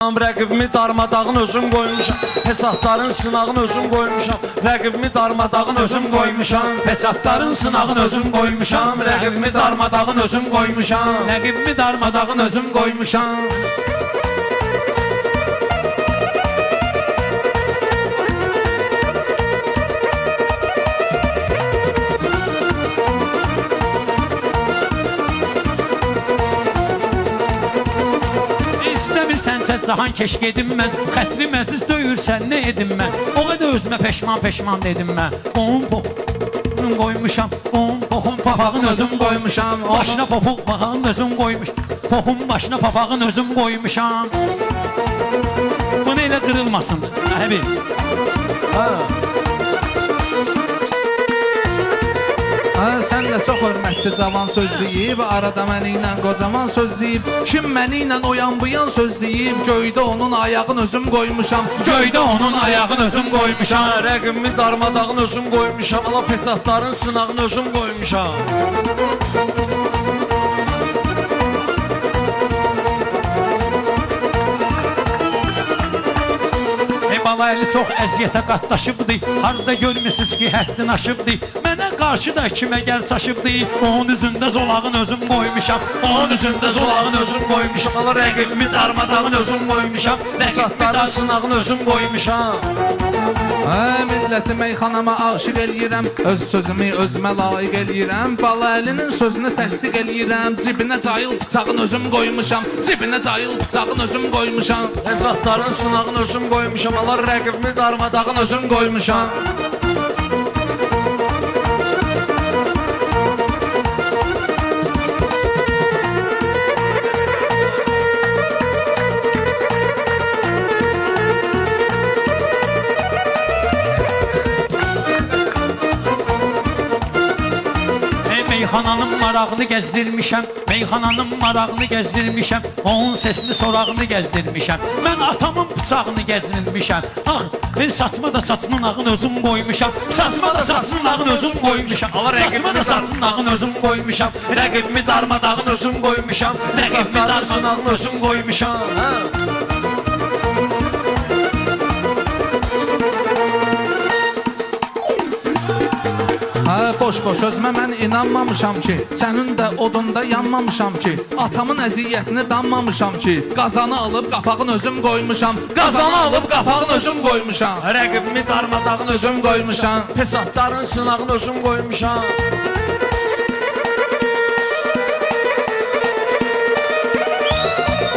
Rəqibimi darmadağın özüm qoymuşam, hesabların sınağın özüm qoymuşam. Rəqibimi darmadağın özüm qoymuşam, Peçatların sınağın özüm koymuşam. Rəqibimi darmadağın özüm koymuşam. Rəqibimi darmadağın özüm koymuşam. İstəmirsənsə cahan keş gedim mən. Xətri məclis döyürsən nə edim mən. O qədər özümə peşman dedim mən. Onun poxun qoymuşam, onun poxun papağın özüm qoymuşam. Başına popuq papağın özüm qoymuş. Poxun başına papağın özüm qoymuşam. Bunu elə qırılmasın. Həbil. Sən də çox hörmətli cavan söz deyib, arada məni ilə qocaman söz deyib. Kim məni ilə oyan bu yan söz deyib, göydə onun ayağın özüm qoymuşam. Göydə onun ayağın özüm qoymuşam. Rəqibimi darmadağın özüm qoymuşam, ala pesatların sınağını özüm qoymuşam. Balaylı çox əziyyətə qatlaşıbdı. Harada görmürsünüz ki, həddin aşıbdı. Mənə qarşı da kimə gəl çaşıbdı. Onun üzündə zolağın özüm qoymuşam. Onun üzündə zolağın özüm qoymuşam. Ala rəqibimi darmadağın özüm qoymuşam, pesatların sınağını özüm qoymuşam. Milləti meyxanama aşiq eləyirəm, öz sözümü özümə layiq eləyirəm. Balayəlinin sözünü təsdiq eləyirəm. Cibinə cayıl bıçağın özüm qoymuşam. Cibinə cayıl bıçağın özüm qoymuşam. Pesatların sınağını özüm qoymuşam, ala rəqibimi darmadağın özüm qoymuşam. Meyxananın marağını gəzdirmişəm, meyxananın marağını gəzdirmişəm, onun sesini sorağını gəzdirmişəm. Mən atamın bıçağını gəzdirmişəm. Ah, ben saçma da saçının ağını özüm qoymuşam. Saçma da saçının ağını özüm qoymuşam. Saçma da saçının ağını özüm qoymuşam. Rəqibimi darmadağın özüm qoymuşam, pesatların sınağını özüm qoymuşam. Boş-boş özümə mən inanmamışam ki, sənin də odunda yanmamışam ki, atamın əziyyətini danmamışam ki, qazanı alıb qapağın özüm qoymuşam. Qazanı alıb qapağın özüm qoymuşam. Rəqibimi darmadağın özüm qoymuşam, pesatların sınağını özüm qoymuşam.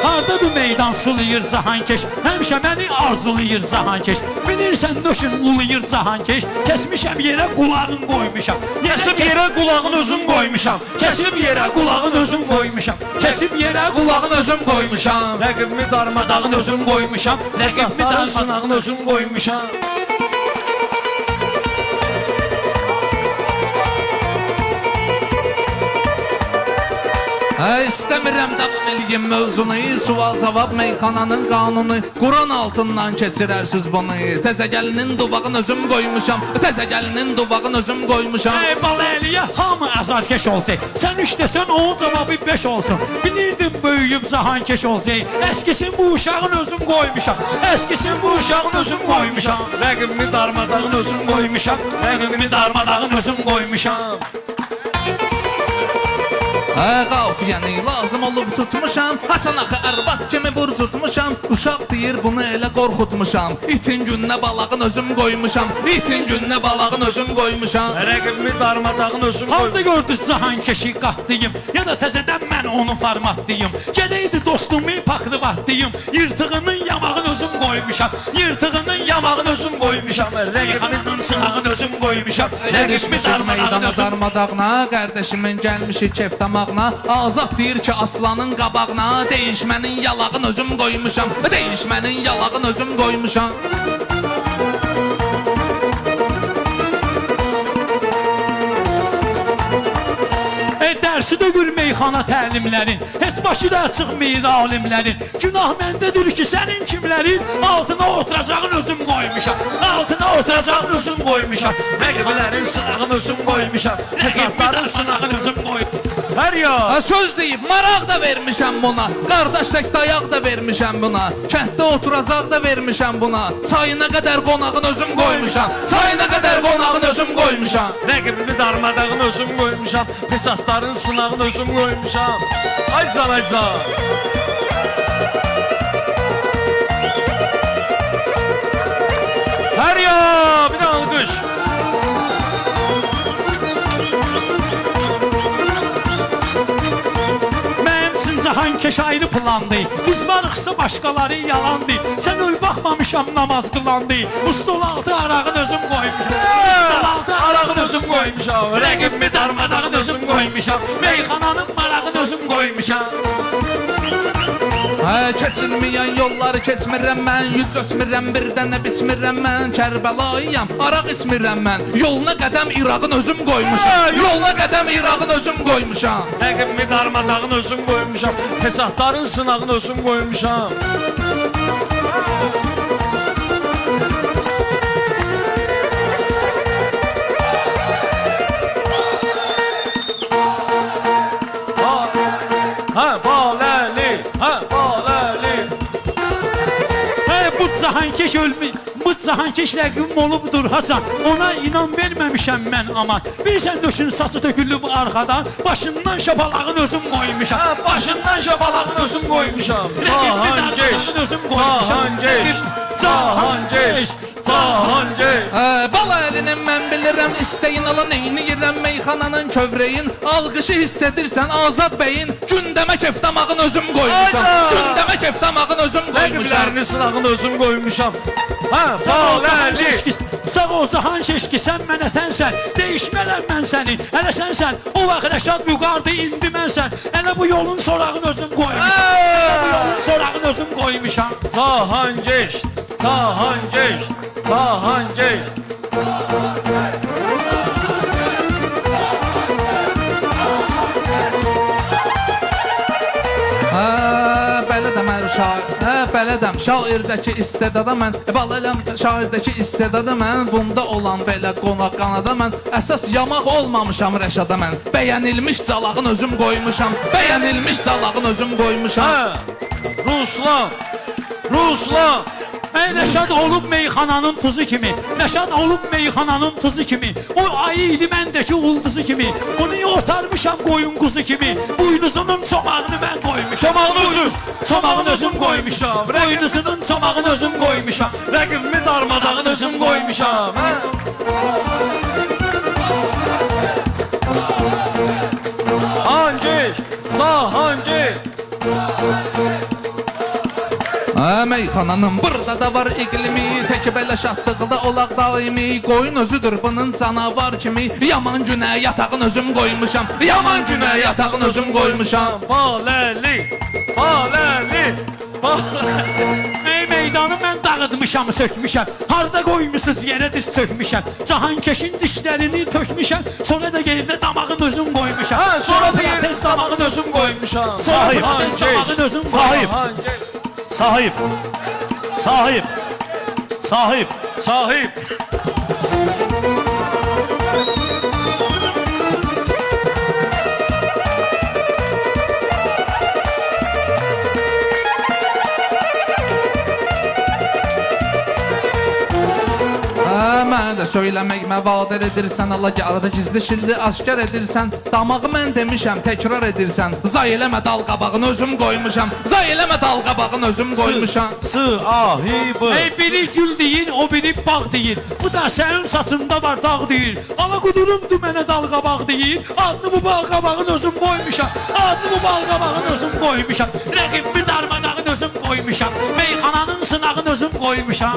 Hardadır meydan sulayır Cahankeş, həmişə məni arzulayır Cahankeş. Bilirsən döşün uluyur Cahankeş, kesmişəm yerə qulağın qoymuşam. Kesib yerə qulağın özüm qoymuşam, kesib yerə qulağın özüm qoymuşam. Kesib yerə Qulağın özüm qoymuşam. Rəqibimi darmadağın özüm qoymuşam, pesatların sınağını özüm qoymuşam. İstəmirəm davam eləyim mövzunu, sual-cavab meyxananın qanunu, Quran altından keçirərsiz bunu. Təzə gəlinin duvağın özüm qoymuşam, təzə gəlinin duvağın özüm qoymuşam. Ey Balaylıya hamı azarkeş olacaq. Sən 3 desən onun cavabı 5 olsun. Bilirdim böyüyüb Cahankeş olacaq. Əskisin bu uşağın özüm qoymuşam. Əskisin bu uşağın özüm qoymuşam. Rəqibimi darmadağın özüm qoymuşam, rəqibimi darmadağın özüm qoymuşam. Qafiyəni lazım olub tutmuşam, haçan axı ərbat kimi bur tutmuşam. Uşaq deyir bunu elə qorxutmuşam, itin gününə balağın özüm qoymuşam. İtin gününə balağın özüm qoymuşam. Rəqibimi darmadağın özüm Harda qoymuşam. gördü Cahankeşi qatlayım, ya da təzədən mən onu formatlayım. Gedəydi dostumu paxrivatlayım, yırtığının yamağını özüm qoymuşam. Yırtığının yamağını özüm qoymuşam. Rəqibinin sınağını özüm qoymuşam. Rəqibimi Meydana özüm darmadağına, qardaşımın gəlmişi kef damağına. Azad deyir ki aslanın qabağına, değişmənin yalağın özüm qoymuşam. Değişmənin yalağın özüm qoymuşam. Dərsi dögür meyxana təlimlərin, heç başı da çıxmayır alimlərin. Günah məndədir ki sənin kimlərin, altına oturacağın özüm qoymuşam. Altına oturacağın özüm qoymuşam. Rəqiblərin sınağını özüm qoymuşam, pesatların sınağını özüm qoymuşam. Hər ya. Söz deyib, maraq da vermişəm buna. Qardaşlıq dayaq da vermişəm buna. Kənddə oturacaq da vermişəm buna. Çayına qədər qonağın özüm qoymuşam. Çayına qədər qonağın özüm qoymuşam. Rəqibimi darmadağın özüm qoymuşam. Fesatların sınağını özüm qoymuşam. Ayzan ayzan. Hər ya, bir də alqış. Cahankeş ayrı plandı. Biz varıqsa başqaları yalandı. Sən öl baxmamışam namaz qılandı. Stol altı arağın özüm qoymuşam. Stol altı arağın özüm qoymuşam. Rəqibimi darmadağın özüm qoymuşam. Meyxananın marağın özüm qoymuşam. Keçilməyən yolları keçmirəm mən. Yüz öçmirəm bir dənə biçmirəm mən. Kərbəlayıyam, araq içmirəm mən. Yoluna qədəm İraqın özüm qoymuşam. Yoluna qədəm İraqın özüm qoymuşam. Rəqibimi darmadağın özüm qoymuşam. Fesatların sınağını özüm qoymuşam. Baləli, baləli. Bu cahankeş ölmüş. Bu cahankeş rəqibim olubdur Hasan. Ona inan verməmişəm mən aman. Bilirsən döşün saçı töküldü bu arxadan. Başından şapalağın özüm qoymuşam. Başından şapalağın özüm qoymuşam. Cahankeş, özüm qoymuşam. Cahankeş, Cahankeş, Cahankeş. Bala əlinin mən bilirəm istəyin ala neyini yerəm meyxananın kövrəyin. Alqışı hiss edirsən Azad bəyin. Gündəmə keftamağın özüm qoymuşam. Gündəmə keftamağın özüm qoymuşam. Rəqiblərini sınağını özüm qoymuşam. Baləli. Sağ ol Cahankeş ki sən mənə tənsən. Değişmərəm mən səni. Hələ sənsən. O vaxt Rəşad yuqarıda indi mənsən. Hələ bu yolun sorağını özüm qoymuşam. Hələ bu yolun sorağını özüm qoymuşam. Cahankeş, Cahankeş, Cahankeş. Bələdəm, şairdəki istedada mən Balələm, şairdəki istedada mən Bunda olan belə qonaq qanada mən Əsas yamaq olmamışam Rəşada mən Bəyənilmiş calağın özüm qoymuşam Bəyənilmiş calağın özüm qoymuşam Ruslan, Ruslan. Rəşad olub meyxananın tuzu kimi Rəşad olub meyxananın tuzu kimi O ayı idi məndəki ulduzu kimi Onu otarmışam qoyun quzu kimi Buynuzunun çomağını mən qoymuşam Çomağını özüm qoymuşam Buynuzunun çomağını özüm qoymuşam Rəqibimi darmadağın özüm qoymuşam. Cahankeş, Cahankeş. Meyxananın burada da var iqlimi Tək belə şadlıqda olaq daimi Qoyun özüdür bunun canavar kimi Yaman günə yatağın özüm qoymuşam Yaman günə yatağın özüm qoymuşam Baləli, baləli, baləli. Meydanı mən dağıtmışam, sökmüşəm Harda qoymuşsuz yerə diz çökmüşəm Cahankeşin dişlərini tökmüşəm Sonra da yerində damağın özüm qoymuşam Sonra da tez damağın özüm qoymuşam Sahib, tez damağın özüm Sahib. qoymuşam Sahib. Sahib. Sahib. Sahib. Mənə də söyləməkmə vadir edirsən Allah ki arada gizli şilli aşkar edirsən Damağı mən demişəm təkrar edirsən Zay eləmə dal qabağını özüm qoymuşam Zay eləmə dal qabağını özüm qoymuşam Sahibı. Biri gül deyir, o biri bağ deyir Bu da sənin saçında var dağ deyir Ala qudurumdur mənə dal qabaq deyir Adını bu bal qabağın özüm qoymuşam Adını bu bal qabağın özüm qoymuşam Rəqibimi darmadağın özüm qoymuşam Meyxananın sınağın özüm qoymuşam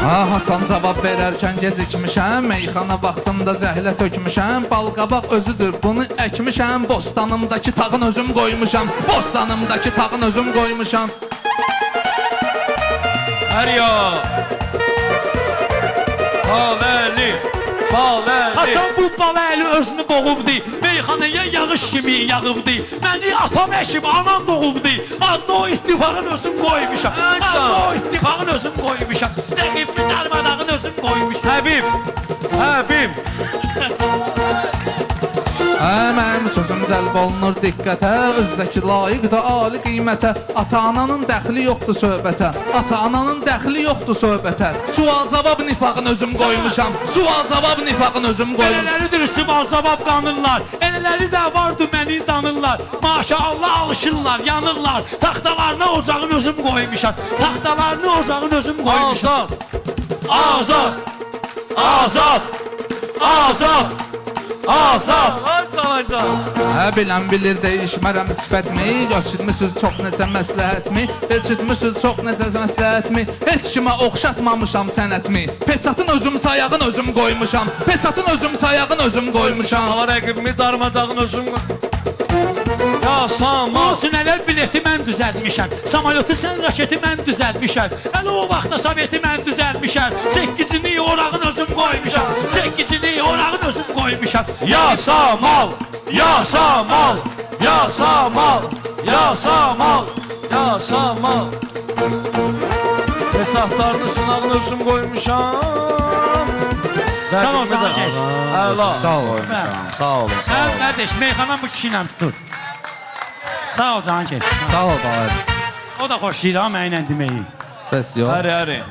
Haçan cavab verərkən gecikmişəm Meyxana vaxtında zəhlə tökmüşəm Balqabaq özüdür bunu əkmişəm Bostanımdakı tağın özüm qoymuşam Bostanımdakı tağın özüm qoymuşam Hər ya. Baləli, baləli. Haçan bu bala əli özünü boğubdu Meyxanaya yağış kimi yağıbdı Məni atam əşib, anam doğubdu Adını o ittifaqın özüm qoymuşam Adını o ittifaqın özüm qoymuşam Rəqibimi darmadağın özüm qoymuşam Həbib, Həbib. cəlb olunur diqqətə, özdəki layiqdir ali qiymətə. Ata-ananın dəxli yoxdur söhbətə, ata-ananın dəxli yoxdur söhbətə. Sual-cavab nifaqın özüm qoymuşam, sual-cavab nifaqın özüm qoymuşam. Elələridir sual-cavab qanırlar, elələri də vardı məni danırlar. Maşallah alışırlar, yanırlar. Taxtalarına ocağın özüm qoymuşam, taxtalarını ocağın özüm qoymuşam. Azad! Azad! Azad! Azad! Ay çalacaq! Bilən bilir değişmərəm sifətmi, Geçirmisiniz çox necə məsləhətmi, Geçirmisiniz çox necə məsləhətmi, Heç kimə oxşatmamışam sənətmi, Peçatın özüm sayağın özüm qoymuşam, Peçatın özüm sayağın özüm qoymuşam. Hava rəqibimi darmadağın özüm Ya Samal! O tünələr bileti mən düzəltmişəm, Samolyotu sən raketi mən düzəltmişəm, Hələ o vaxtda Soveti mən düzəltmişəm, Çəkicini orağın özüm qoymuşam, Çəkicini orağın özüm qoymuşam. Ya Samal! Ya Samal! Ya Samal! Ya Samal! Ya Samal! Fesatlarını sınağın özüm qoymuşam. Sağ ol Canan Keş. Əla. Sağ ol. Sağ olun. Sağ Hə, olun. qardaş, meyxana bu kişi ilə tutur. Sağ ol Canan Keş. Sağ ol, Bahar. O da xoşlayır ha mənlə deməyi. Bəs yox. Həri, həri.